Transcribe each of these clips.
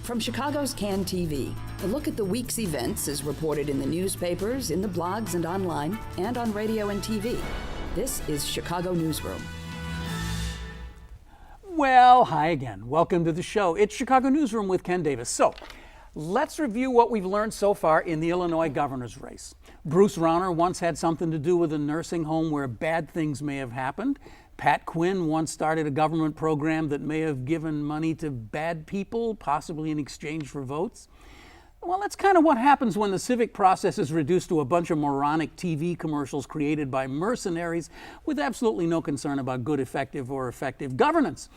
From Chicago's Can TV, a look at the week's events is reported in the newspapers, in the blogs and online, and on radio and TV. This is Chicago Newsroom. Well, hi again. Welcome to the show. It's Chicago Newsroom with Ken Davis. So, let's review what we've learned so far in the Illinois governor's race. Bruce Rauner once had something to do with a nursing home where bad things may have happened. Pat Quinn once started a government program that may have given money to bad people, possibly in exchange for votes. Well, that's kind of what happens when the civic process is reduced to a bunch of moronic TV commercials created by mercenaries with absolutely no concern about good, effective governance.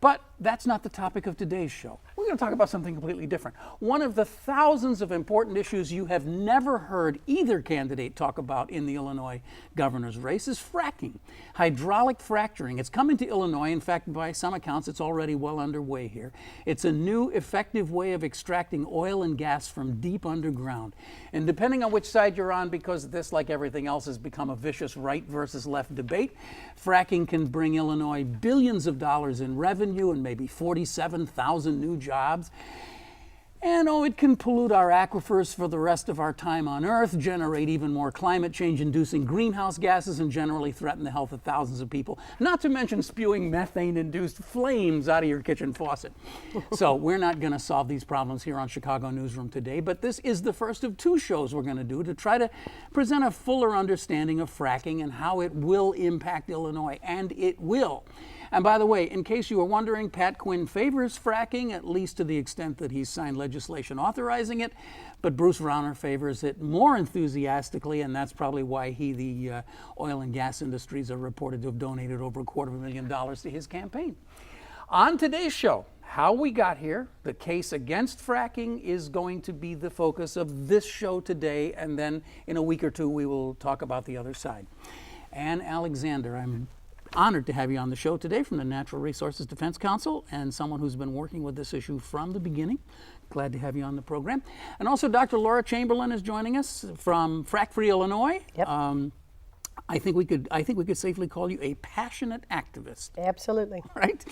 But that's not the topic of today's show. We're going to talk about something completely different. One of the thousands of important issues you have never heard either candidate talk about in the Illinois governor's race is fracking, hydraulic fracturing. It's come into Illinois. In fact, by some accounts, it's already well underway here. It's a new, effective way of extracting oil and gas from deep underground. And depending on which side you're on, because this, like everything else, has become a vicious right versus left debate, fracking can bring Illinois billions of dollars in revenue and maybe 47,000 new jobs. And it can pollute our aquifers for the rest of our time on Earth, generate even more climate change-inducing greenhouse gases, and generally threaten the health of thousands of people, not to mention spewing methane-induced flames out of your kitchen faucet. So we're not going to solve these problems here on Chicago Newsroom today, but this is the first of two shows we're going to do to try to present a fuller understanding of fracking and how it will impact Illinois, and it will. And by the way, in case you were wondering, Pat Quinn favors fracking, at least to the extent that he's signed legislation authorizing it, but Bruce Rauner favors it more enthusiastically, and that's probably why the oil and gas industries are reported to have donated over $250,000 to his campaign. On today's show, how we got here, the case against fracking is going to be the focus of this show today, and then in a week or two we will talk about the other side. Ann Alexander, I'm honored to have you on the show today from the Natural Resources Defense Council and someone who's been working with this issue from the beginning. Glad to have you on the program. And also Dr. Lora Chamberlain is joining us from Frack Free Illinois. Yep. I think we could safely call you a passionate activist. Absolutely. Right?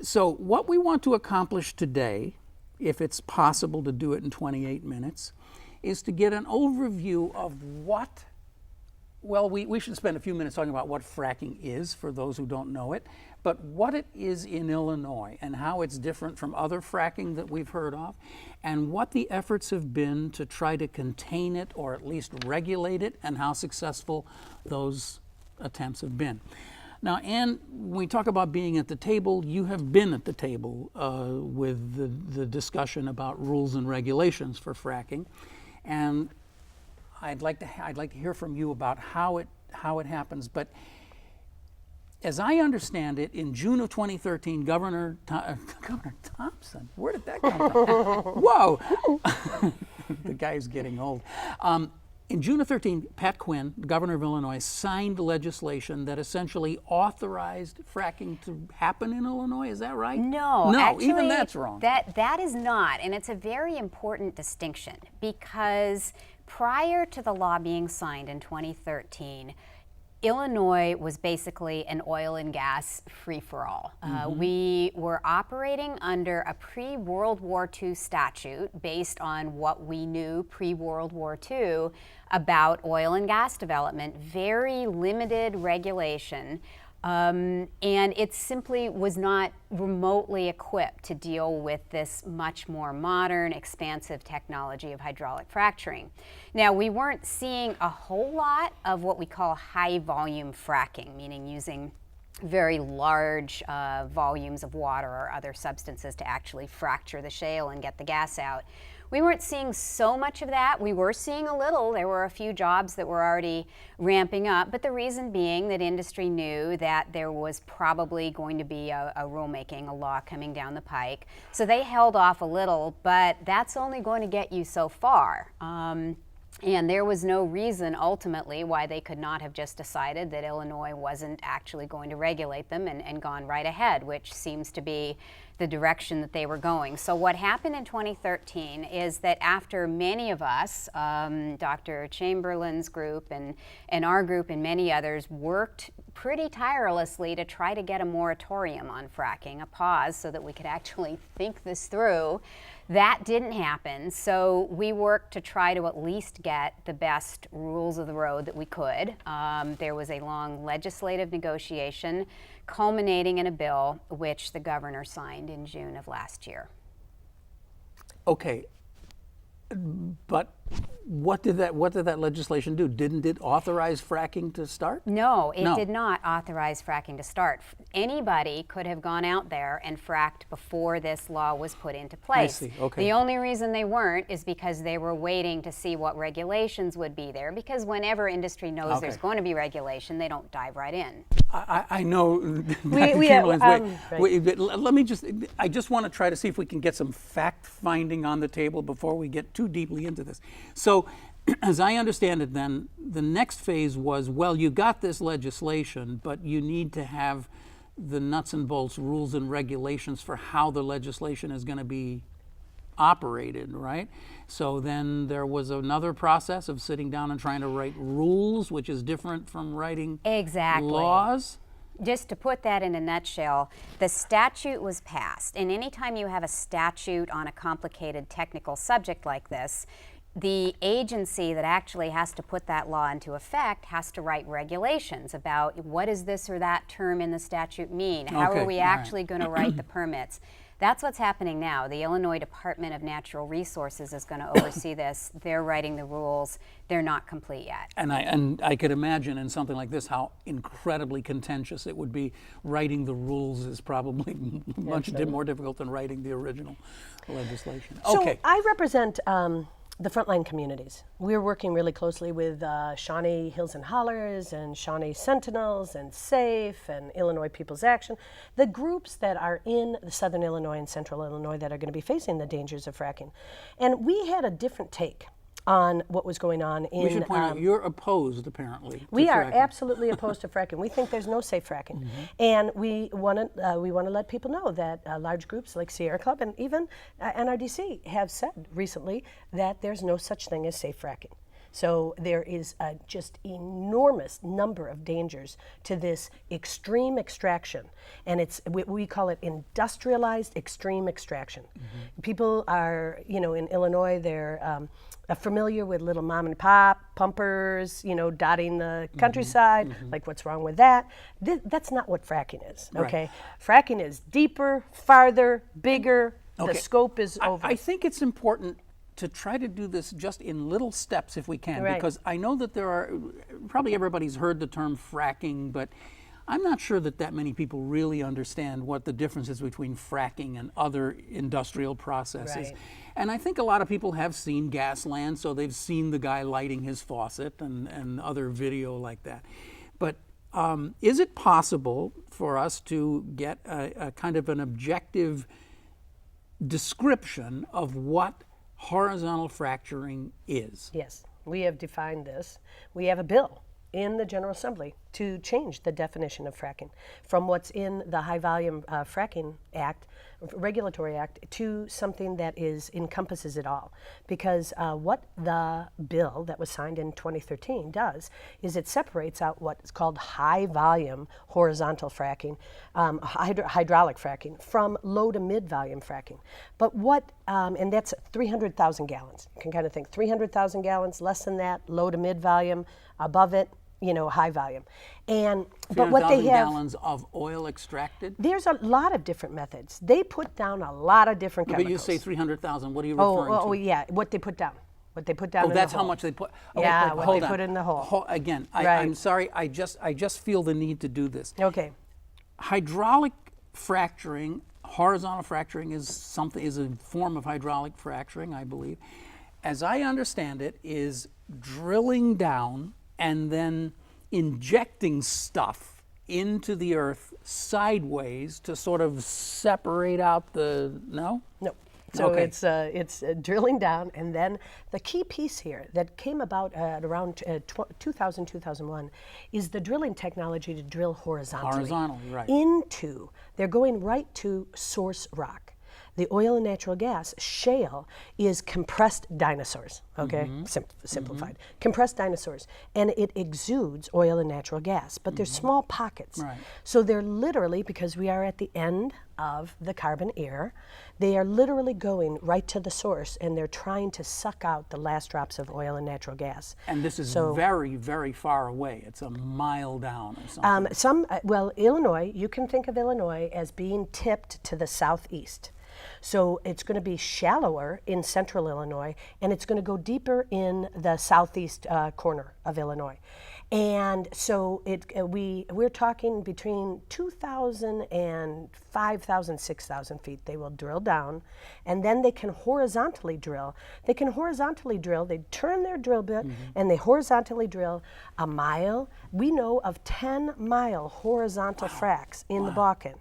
So what we want to accomplish today, if it's possible to do it in 28 minutes, is to get an overview of what. Well, we should spend a few minutes talking about what fracking is for those who don't know it, but what it is in Illinois and how it's different from other fracking that we've heard of, and what the efforts have been to try to contain it or at least regulate it, and how successful those attempts have been. Now, Ann, when we talk about being at the table, you have been at the table with the discussion about rules and regulations for fracking, and I'd like to hear from you about how it happens. But as I understand it, in June of 2013, Governor Thompson, where did that come from? Whoa, the guy's getting old. In June of 13, Pat Quinn, the governor of Illinois, signed legislation that essentially authorized fracking to happen in Illinois. Is that right? No, actually, even that's wrong. That is not, and it's a very important distinction because prior to the law being signed in 2013, Illinois was basically an oil and gas free-for-all. We were operating under a pre-World War II statute based on what we knew pre-World War II about oil and gas development, very limited regulation. And it simply was not remotely equipped to deal with this much more modern, expansive technology of hydraulic fracturing. Now, we weren't seeing a whole lot of what we call high volume fracking, meaning using very large volumes of water or other substances to actually fracture the shale and get the gas out. We weren't seeing so much of that. We were seeing a little. There were a few jobs that were already ramping up, but the reason being that industry knew that there was probably going to be a rulemaking, a law coming down the pike. So they held off a little, but that's only going to get you so far. And there was no reason ultimately why they could not have just decided that Illinois wasn't actually going to regulate them and gone right ahead, which seems to be the direction that they were going. So what happened in 2013 is that after many of us, Dr. Chamberlain's group and our group and many others worked pretty tirelessly to try to get a moratorium on fracking, a pause so that we could actually think this through. That didn't happen, so we worked to try to at least get the best rules of the road that we could. There was a long legislative negotiation culminating in a bill which the governor signed in June of last year. Okay, but what did that legislation do? Didn't it authorize fracking to start? No, it did not authorize fracking to start. Anybody could have gone out there and fracked before this law was put into place. I see. Okay. The only reason they weren't is because they were waiting to see what regulations would be there, because whenever industry knows there's going to be regulation, they don't dive right in. I know. I just want to try to see if we can get some fact finding on the table before we get too deeply into this. So, as I understand it, then the next phase was, well, you got this legislation, but you need to have the nuts and bolts rules and regulations for how the legislation is going to be operated, right? So then there was another process of sitting down and trying to write rules, which is different from writing laws. Just to put that in a nutshell, the statute was passed, and anytime you have a statute on a complicated technical subject like this, the agency that actually has to put that law into effect has to write regulations about what does this or that term in the statute mean? How are we actually going to write the permits? That's what's happening now. The Illinois Department of Natural Resources is going to oversee this. They're writing the rules. They're not complete yet. And I could imagine in something like this how incredibly contentious it would be. Writing the rules is probably much more difficult than writing the original legislation. So I represent the frontline communities. We're working really closely with Shawnee Hills and Hollers and Shawnee Sentinels and SAFE and Illinois People's Action, the groups that are in the Southern Illinois and Central Illinois that are going to be facing the dangers of fracking. And we had a different take on what was going on in... We should point out, you're opposed, apparently, to We are fracking. absolutely opposed to fracking. We think there's no safe fracking. And we want to let people know that large groups like Sierra Club and even NRDC have said recently that there's no such thing as safe fracking. So there is a just enormous number of dangers to this extreme extraction, and we call it industrialized extreme extraction. People are, in Illinois, they're familiar with little mom and pop pumpers, dotting the countryside. Like, what's wrong with that? That's not what fracking is. Okay, fracking is deeper, farther, bigger. The scope is over. I think it's important to try to do this just in little steps if we can, because I know that there are, probably everybody's heard the term fracking, but I'm not sure that many people really understand what the difference is between fracking and other industrial processes. And I think a lot of people have seen Gasland, so they've seen the guy lighting his faucet and other video like that. But is it possible for us to get a kind of an objective description of what horizontal fracturing is? Yes, we have defined this. We have a bill in the General Assembly to change the definition of fracking from what's in the High Volume Fracking Act, Regulatory Act, to something that encompasses it all. Because what the bill that was signed in 2013 does is it separates out what's called high volume horizontal fracking, hydraulic fracking, from low to mid volume fracking. But and that's 300,000 gallons. You can kind of think 300,000 gallons, less than that, low to mid volume, above it, high volume. But what they have, gallons of oil extracted? There's a lot of different methods. They put down a lot of different chemicals. But you say 300,000, what are you referring to? Oh, yeah, what they put down. What they put down in the hole. That's how much they put? Okay, yeah, what hold they on. put in the hole. Again, I'm sorry, I just feel the need to do this. Okay. Hydraulic fracturing, horizontal fracturing is a form of hydraulic fracturing, I believe. As I understand it, is drilling down and then injecting stuff into the earth sideways to sort of separate out the, no? No. So Okay. it's drilling down, and then the key piece here that came about at around 2000, 2001 is the drilling technology to drill horizontally. Horizontally, right. They're going right to source rock. The oil and natural gas, shale, is compressed dinosaurs, okay? Simplified. Compressed dinosaurs. And it exudes oil and natural gas, but there's small pockets. Right. So they're literally, because we are at the end of the carbon era, they are literally going right to the source, and they're trying to suck out the last drops of oil and natural gas. And this is So- very, very far away. It's a mile down or something. Illinois, you can think of Illinois as being tipped to the southeast. So it's going to be shallower in central Illinois, and it's going to go deeper in the southeast corner of Illinois. And so we're talking between 2,000 and 5,000, 6,000 feet. They will drill down, and then they can horizontally drill. They turn their drill bit, and they horizontally drill a mile. We know of 10-mile horizontal fracks in the Bakken.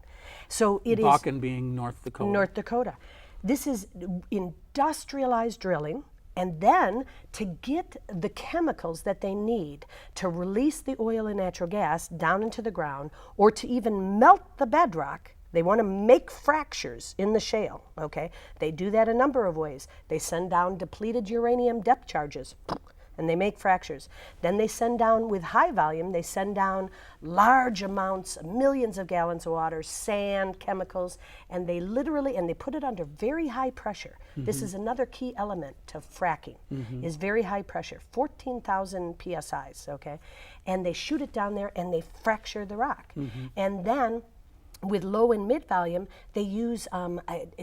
So it is Bakken being North Dakota. North Dakota. This is industrialized drilling, and then to get the chemicals that they need to release the oil and natural gas down into the ground, or to even melt the bedrock. They want to make fractures in the shale, okay? They do that a number of ways. They send down depleted uranium depth charges, and they make fractures. Then they send down, with high volume, they send down large amounts, millions of gallons of water, sand, chemicals, and they put it under very high pressure. This is another key element to fracking, is very high pressure, 14,000 PSIs, okay? And they shoot it down there and they fracture the rock. And then, with low and mid volume, they use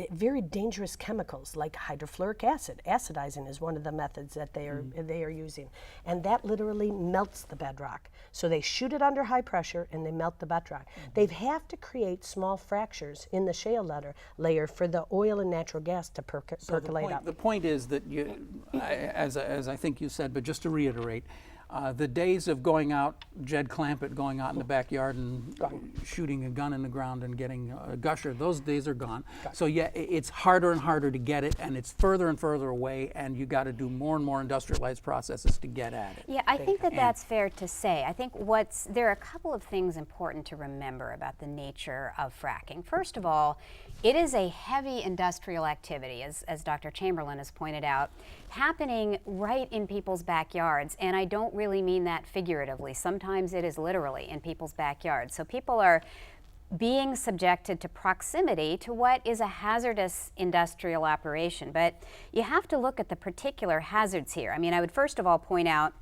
very dangerous chemicals like hydrofluoric acid. Acidizing is one of the methods that they are using, and that literally melts the bedrock. So they shoot it under high pressure and they melt the bedrock. They have to create small fractures in the shale layer for the oil and natural gas to percolate up. The point is that as I think you said, but just to reiterate, the days of going out, Jed Clampett going out in the backyard and shooting a gun in the ground and getting a gusher, those days are gone. So yeah, it's harder and harder to get it, and it's further and further away, and you got to do more and more industrialized processes to get at it. Yeah, I think that's fair to say. I think there are a couple of things important to remember about the nature of fracking. First of all, it is a heavy industrial activity, as Dr. Chamberlain has pointed out, happening right in people's backyards, and I don't really mean that figuratively. Sometimes it is literally in people's backyards. So people are being subjected to proximity to what is a hazardous industrial operation. But you have to look at the particular hazards here. I mean, I would first of all point out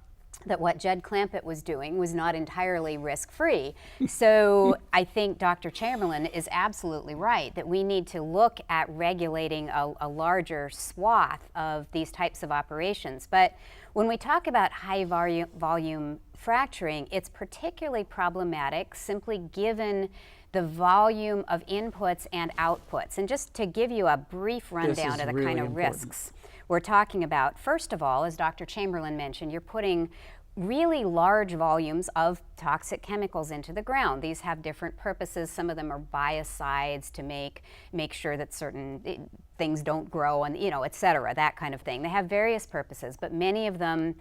that what Jed Clampett was doing was not entirely risk-free. So I think Dr. Chamberlain is absolutely right that we need to look at regulating a larger swath of these types of operations. But when we talk about high volume fracturing, it's particularly problematic simply given the volume of inputs and outputs. And just to give you a brief rundown of the really kind of important. risks we're talking about, first of all, as Dr. Chamberlain mentioned, you're putting really large volumes of toxic chemicals into the ground. These have different purposes. Some of them are biocides to make sure that certain things don't grow, and et cetera, that kind of thing. They have various purposes, but many of them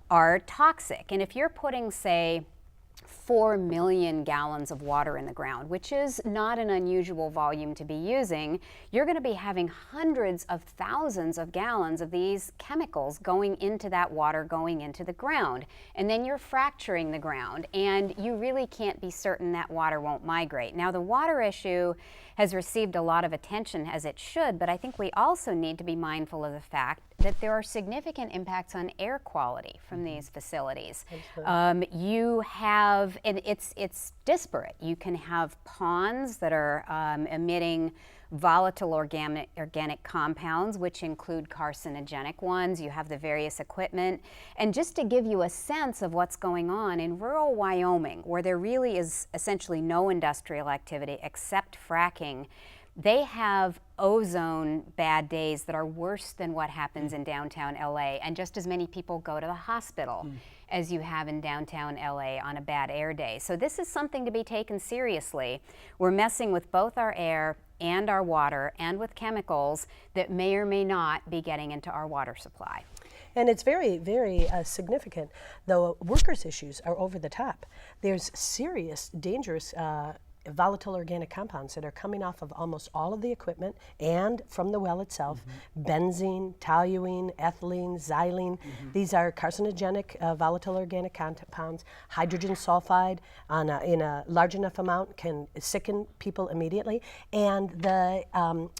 are toxic. And if you're putting, say, 4 million gallons of water in the ground, which is not an unusual volume to be using, you're going to be having hundreds of thousands of gallons of these chemicals going into that water, going into the ground. And then you're fracturing the ground, and you really can't be certain that water won't migrate. Now, the water issue has received a lot of attention, as it should, but I think we also need to be mindful of the fact that there are significant impacts on air quality from these facilities. You have, and it's disparate. You can have ponds that are emitting volatile organic compounds, which include carcinogenic ones. You have the various equipment. And just to give you a sense of what's going on in rural Wyoming, where there really is essentially no industrial activity except fracking, they have ozone bad days that are worse than what happens in downtown LA, and just as many people go to the hospital as you have in downtown LA on a bad air day. So this is something to be taken seriously. We're messing with both our air and our water and with chemicals that may or may not be getting into our water supply. And it's very, very significant. The workers' issues are over the top. There's serious, dangerous volatile organic compounds that are coming off of almost all of the equipment and from the well itself. Benzene, toluene, ethylene, xylene. These are carcinogenic volatile organic compounds. Hydrogen sulfide in a large enough amount can sicken people immediately. And the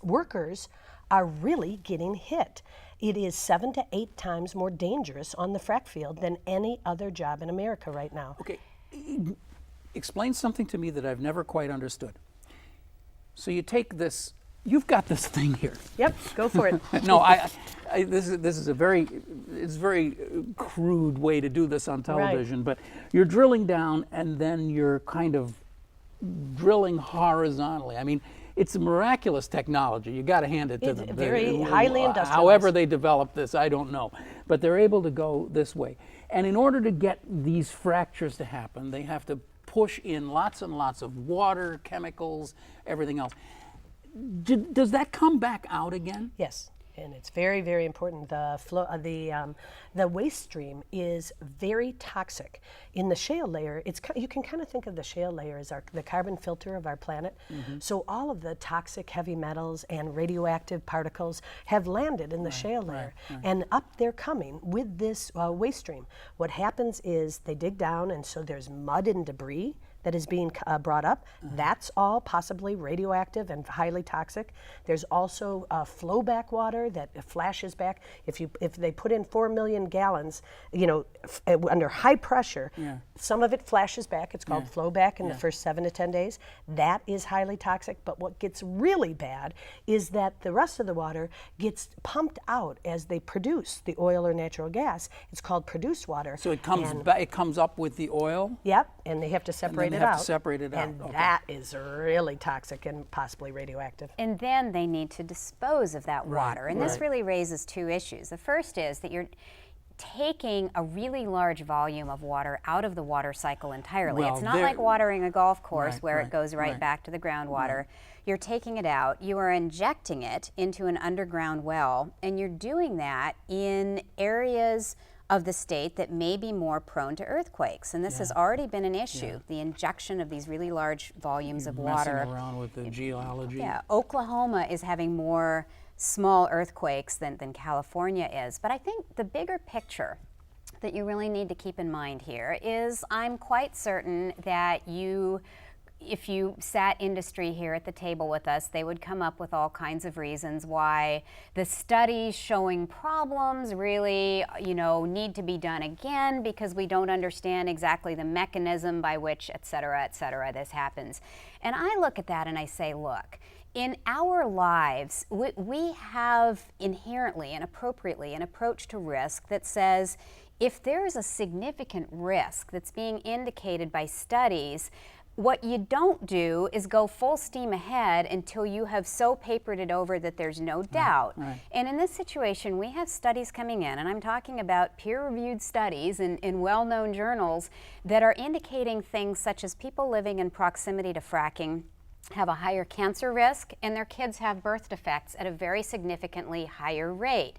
workers are really getting hit. It is 7 to 8 times more dangerous on the frack field than any other job in America right now. Okay, explain something to me that I've never quite understood. So you take this, you've got this thing here. Yep, go for it. No, this is a very crude way to do this on television, but you're drilling down and then you're kind of drilling horizontally. I mean, it's a miraculous technology. You got to hand it to them. Very highly industrialized. However they developed this, I don't know. But they're able to go this way. And in order to get these fractures to happen, they have to push in lots and lots of water, chemicals, everything else. Does that come back out again? Yes. And it's very, very important. The flow, the waste stream is very toxic. In the shale layer, you can kind of think of the shale layer as the carbon filter of our planet. So all of the toxic heavy metals and radioactive particles have landed in the shale layer, and up they're coming with this waste stream. What happens is they dig down, and so there's mud and debris that is being brought up. That's all possibly radioactive and highly toxic. There's also flowback water that flashes back. If they put in 4 million gallons, under high pressure, some of it flashes back. It's called flowback in the first 7 to 10 days. That is highly toxic. But what gets really bad is that the rest of the water gets pumped out as they produce the oil or natural gas. It's called produced water. So it comes up with the oil? Yep, and they have to separate They have to separate it out. And that is really toxic and possibly radioactive. And then they need to dispose of that water. And this really raises 2 issues. The first is that you're taking a really large volume of water out of the water cycle entirely. Well, it's not like watering a golf course where right, it goes right back to the groundwater. You're taking it out, you are injecting it into an underground well, and you're doing that in areas of the state that may be more prone to earthquakes. And this has already been an issue, the injection of these really large volumes of water. Messing around with the geology. Yeah, Oklahoma is having more small earthquakes than California is. But I think the bigger picture that you really need to keep in mind here is I'm quite certain that if you sat industry here at the table with us, they would come up with all kinds of reasons why the studies showing problems really, need to be done again because we don't understand exactly the mechanism by which, et cetera, this happens. And I look at that and I say, look, in our lives, we have inherently and appropriately an approach to risk that says if there is a significant risk that's being indicated by studies, what you don't do is go full steam ahead until you have so papered it over that there's no doubt. And in this situation, we have studies coming in, and I'm talking about peer-reviewed studies in well-known journals that are indicating things such as people living in proximity to fracking have a higher cancer risk, and their kids have birth defects at a very significantly higher rate.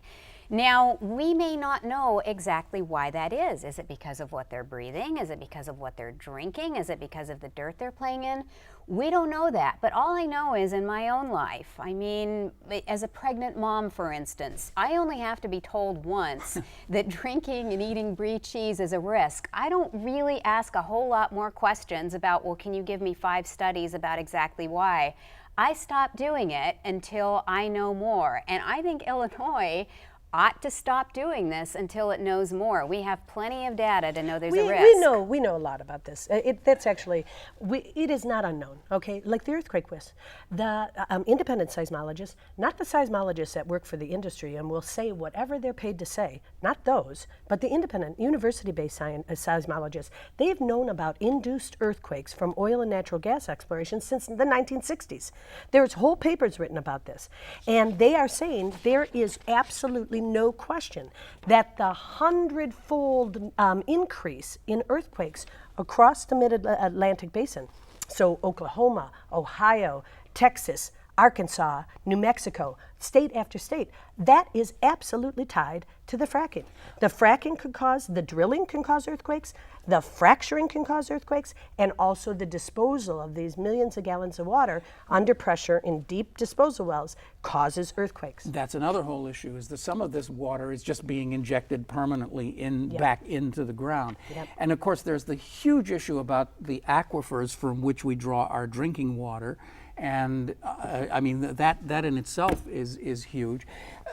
Now, we may not know exactly why that is. Is it because of what they're breathing? Is it because of what they're drinking? Is it because of the dirt they're playing in? We don't know that, but all I know is in my own life, I mean, as a pregnant mom, for instance, I only have to be told once that drinking and eating brie cheese is a risk. I don't really ask a whole lot more questions about, well, can you give me 5 studies about exactly why? I stop doing it until I know more, and I think Illinois ought to stop doing this until it knows more. We have plenty of data to know there's a risk. We know a lot about this. That's actually, it is not unknown, okay? Like the earthquake risk. The independent seismologists, not the seismologists that work for the industry and will say whatever they're paid to say, not those, but the independent university-based seismologists, they've known about induced earthquakes from oil and natural gas exploration since the 1960s. There's whole papers written about this. And they are saying there is absolutely no question that the 100-fold increase in earthquakes across the mid-Atlantic basin, so Oklahoma, Ohio, Texas, Arkansas, New Mexico, state after state. That is absolutely tied to the fracking. The fracking could cause, the drilling can cause earthquakes, the fracturing can cause earthquakes, and also the disposal of these millions of gallons of water under pressure in deep disposal wells causes earthquakes. That's another whole issue, is that some of this water is just being injected permanently back into the ground. And of course, there's the huge issue about the aquifers from which we draw our drinking water. And I mean, that in itself is huge.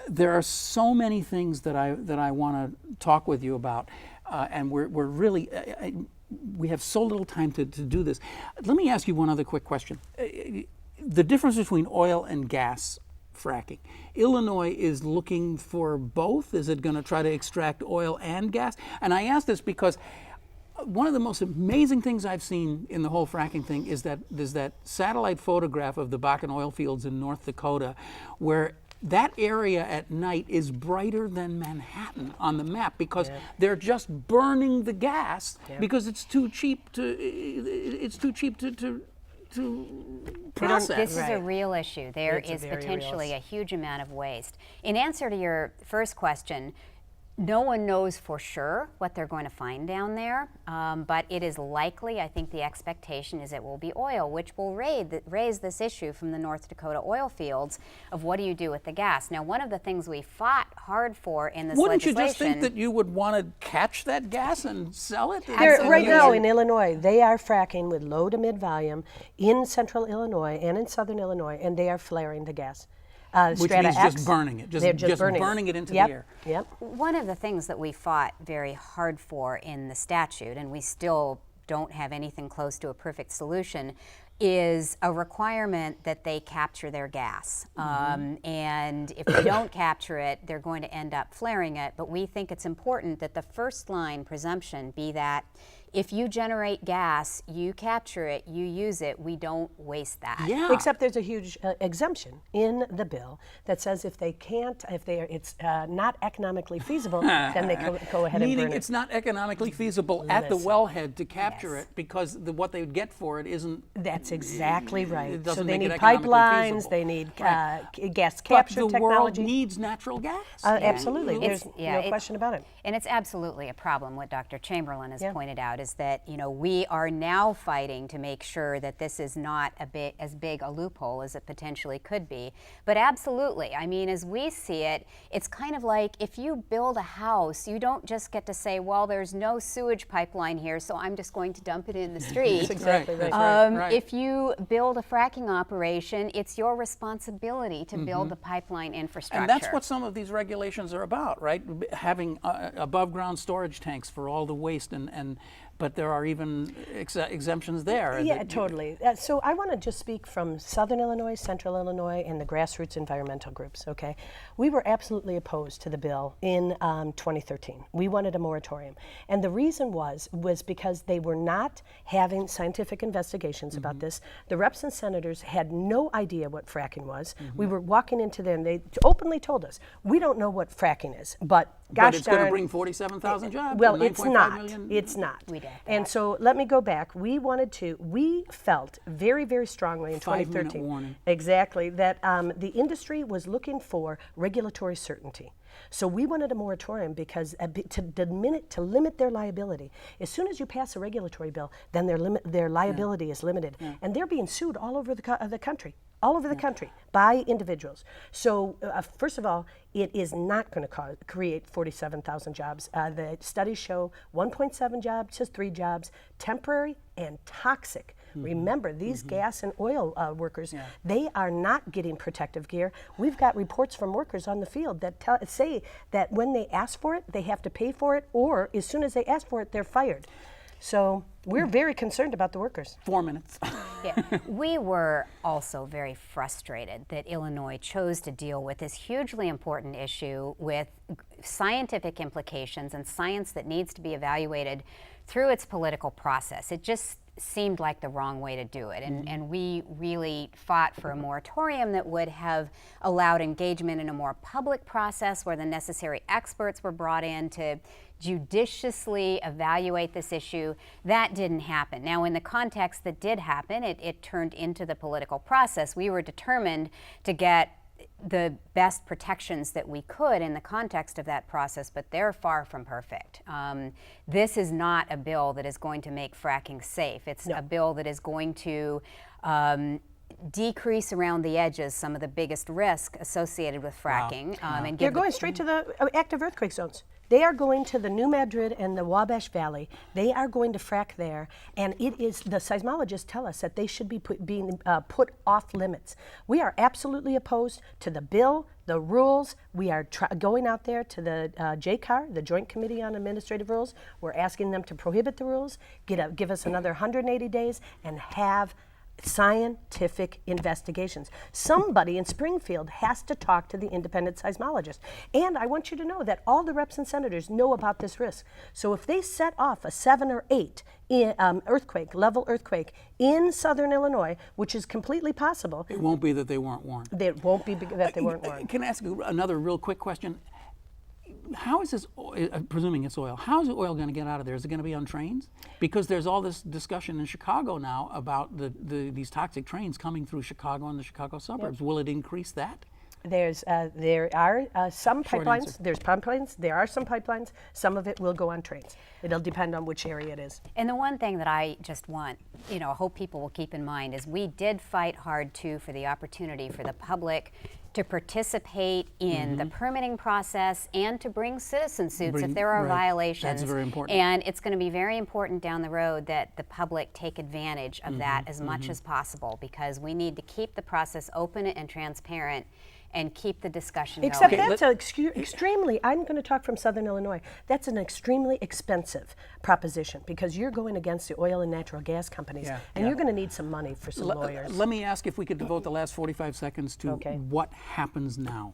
There are so many things that I want to talk with you about, and we're really we have so little time to do this. Let me ask you one other quick question. The difference between oil and gas fracking. Illinois is looking for both. Is it going to try to extract oil and gas? And I ask this because one of the most amazing things I've seen in the whole fracking thing is that there's that satellite photograph of the Bakken oil fields in North Dakota, where that area at night is brighter than Manhattan on the map because they're just burning the gas because it's too cheap to process. This is a real issue. There is potentially a huge amount of waste. In answer to your first question, no one knows for sure what they're going to find down there, but it is likely, I think the expectation is it will be oil, which will raise this issue from the North Dakota oil fields of what do you do with the gas. Now, one of the things we fought hard for in this Wouldn't legislation— you just think that you would want to catch that gas and sell it? Right now in Illinois, they are fracking with low to mid volume in central Illinois and in southern Illinois, and they are flaring the gas. Which means just burning it, just burning it into the air. One of the things that we fought very hard for in the statute, and we still don't have anything close to a perfect solution, is a requirement that they capture their gas. And if they don't capture it, they're going to end up flaring it. But we think it's important that the first line presumption be that if you generate gas, you capture it, you use it, we don't waste that. Except there's a huge exemption in the bill that says if it's not economically feasible, then they go ahead and Meaning burn it. it's not economically feasible at the wellhead to capture it because what they would get for it isn't. That's exactly right. It doesn't So they make need it economically pipelines, feasible. they need gas But capture the technology. world needs natural gas. Absolutely, there's no question about it. And it's absolutely a problem. What Dr. Chamberlain has pointed out is that, you know, we are now fighting to make sure that this is not as big a loophole as it potentially could be. But absolutely, I mean, as we see it, it's kind of like if you build a house, you don't just get to say, well, there's no sewage pipeline here, so I'm just going to dump it in the street. That's exactly right. If you build a fracking operation, it's your responsibility to build the pipeline infrastructure. And that's what some of these regulations are about, right? Having above ground storage tanks for all the waste but there are even exemptions there. Yeah, totally. So I want to just speak from Southern Illinois, Central Illinois, and the grassroots environmental groups, okay? We were absolutely opposed to the bill in 2013. We wanted a moratorium. And the reason was because they were not having scientific investigations about this. The reps and senators had no idea what fracking was. We were walking into them, they openly told us, we don't know what fracking is, but gosh but it's going to darn, bring 47,000 jobs. well, and it's 9.5 not. million. It's not. We did And so let me go back. We felt very, very strongly in 2013. 5-minute warning. Exactly, that the industry was looking for regulatory certainty. So we wanted a moratorium because to limit their liability. As soon as you pass a regulatory bill, then their liability is limited, and they're being sued all over the country. All over the country by individuals. So first of all, it is not going to create 47,000 jobs. The studies show 1.7 jobs to 3 jobs, temporary and toxic. Remember, these gas and oil workers, they are not getting protective gear. We've got reports from workers on the field that say that when they ask for it, they have to pay for it, or as soon as they ask for it, they're fired. So we're very concerned about the workers. 4 minutes. We were also very frustrated that Illinois chose to deal with this hugely important issue with scientific implications and science that needs to be evaluated through its political process. It just seemed like the wrong way to do it. And we really fought for a moratorium that would have allowed engagement in a more public process where the necessary experts were brought in to judiciously evaluate this issue. That didn't happen. Now, in the context that did happen, it turned into the political process. We were determined to get the best protections that we could in the context of that process, but they're far from perfect. This is not a bill that is going to make fracking safe. It's a bill that is going to decrease around the edges some of the biggest risk associated with fracking. And They're going straight to the active earthquake zones. They are going to the New Madrid and the Wabash Valley. They are going to frack there, and it is, the seismologists tell us that they should be being put off limits. We are absolutely opposed to the bill, the rules. We are going out there to the JCAR, the Joint Committee on Administrative Rules. We're asking them to prohibit the rules, give us another 180 days, and have scientific investigations. Somebody in Springfield has to talk to the independent seismologist. And I want you to know that all the reps and senators know about this risk. So if they set off a 7 or 8 level earthquake in southern Illinois, which is completely possible. It won't be that they weren't warned. It won't be that they weren't warned. Can I ask you another real quick question? How is this, presuming it's oil, how is the oil going to get out of there? Is it going to be on trains? Because there's all this discussion in Chicago now about these toxic trains coming through Chicago and the Chicago suburbs. Will it increase that? There are some pipelines. There's pipelines. There are some pipelines. Some of it will go on trains. It'll depend on which area it is. And the one thing that I just want, hope people will keep in mind is we did fight hard too for the opportunity for the public to participate in the permitting process and to bring citizen suits if there are violations. That's very important. And it's going to be very important down the road that the public take advantage of that as much as possible, because we need to keep the process open and transparent and keep the discussion Except going. that's extremely, I'm going to talk from Southern Illinois, that's an extremely expensive proposition, because you're going against the oil and natural gas companies, and you're going to need some money for some lawyers. Let me ask if we could devote the last 45 seconds to what happens now.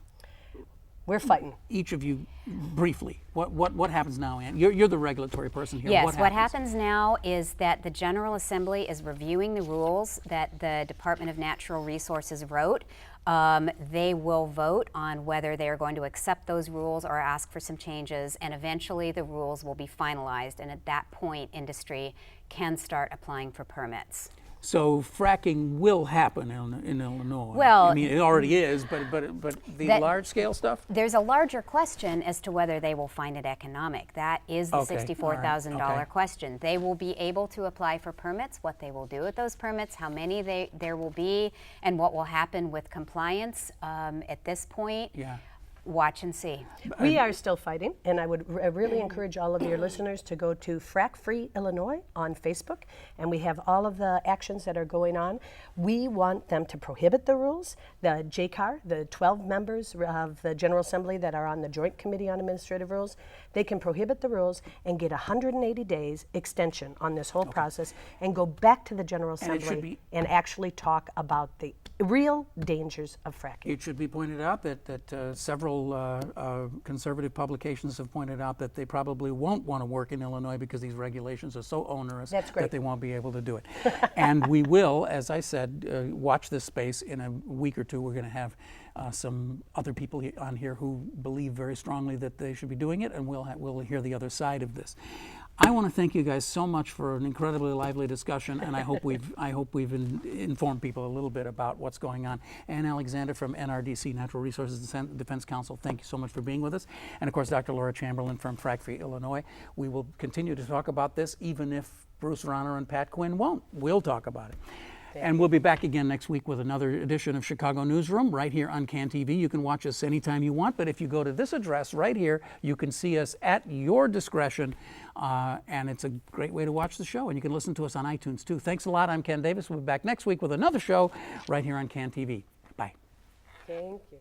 We're fighting. Each of you, briefly, what happens now, Ann? You're the regulatory person here. Yes, what happens now is that the General Assembly is reviewing the rules that the Department of Natural Resources wrote. They will vote on whether they are going to accept those rules or ask for some changes, and eventually the rules will be finalized, and at that point industry can start applying for permits. So fracking will happen in Illinois. Well, I mean, it already is, but the large-scale stuff? There's a larger question as to whether they will find it economic. That is the $64,000 question. They will be able to apply for permits, what they will do with those permits, how many there will be, and what will happen with compliance at this point. Watch and see. We are still fighting, and I would really encourage all of your listeners to go to Frack Free Illinois on Facebook, and we have all of the actions that are going on. We want them to prohibit the rules. The JCAR, the 12 members of the General Assembly that are on the Joint Committee on Administrative Rules, they can prohibit the rules and get 180 days extension on this whole process and go back to the General Assembly and actually talk about the real dangers of fracking. It should be pointed out that several conservative publications have pointed out that they probably won't want to work in Illinois because these regulations are so onerous that they won't be able to do it. And we will, as I said, watch this space. In a week or two, we're going to have some other people on here who believe very strongly that they should be doing it, and we'll hear the other side of this. I want to thank you guys so much for an incredibly lively discussion, and I hope we've informed people a little bit about what's going on. Ann Alexander from NRDC, Natural Resources Defense Council, thank you so much for being with us. And of course, Dr. Lora Chamberlain from Frack Free Illinois. We will continue to talk about this, even if Bruce Rauner and Pat Quinn won't. We'll talk about it. And we'll be back again next week with another edition of Chicago Newsroom right here on CAN TV. You can watch us anytime you want, but if you go to this address right here, you can see us at your discretion, and it's a great way to watch the show, and you can listen to us on iTunes too. Thanks a lot. I'm Ken Davis. We'll be back next week with another show right here on CAN TV. Bye. Thank you.